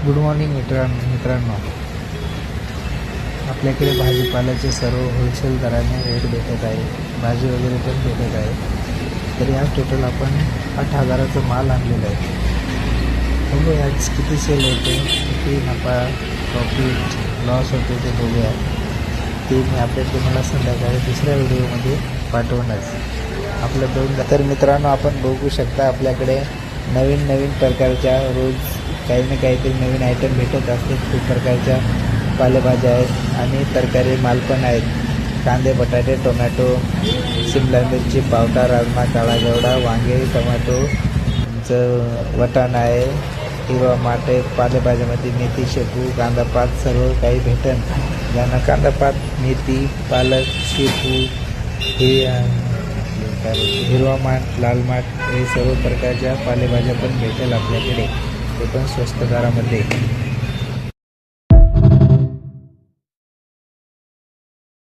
Good morning मित्रांनो, आपल्याकडे भाजीपाल्याचे सर्व होलसेल दराने रेट भेटत आहे. भाजी वगैरे पण भेटत आहे. तरी आज टोटल आपण 8,000चा माल आणलेला आहे. बघूया आज किती सेल होते, किती नफा प्रॉफिट लॉस होते ते बघूया. ते मी अपडेट तुम्हाला संध्याकाळी दुसऱ्या व्हिडिओमध्ये पाठवूनच आपलं दोन. तर मित्रांनो, आपण बघू शकता आपल्याकडे नवीन प्रकारच्या रोज काही ना काहीतरी नवीन आयटम भेटत असते. खूप प्रकारच्या पालेभाज्या आहेत आणि तरकारी माल पण आहेत. कांदे, बटाटे, टोमॅटो, शिमला मिरची, पावटा, राजमा, काळा घेवडा, वांगे, टोमॅटो, वटाणा आहे, हिरवा माठ आहे. पालेभाज्यामध्ये मेथी, शेपू, कांदापात सर्व काही भेटन. ज्यांना कांदापात, मेथी, पालक, शेपू, हे हिरवा माठ, लाल माठ, हे सर्व प्रकारच्या पालेभाज्या पण भेटेल आपल्याकडे. ते पण स्वस्त दरामध्ये.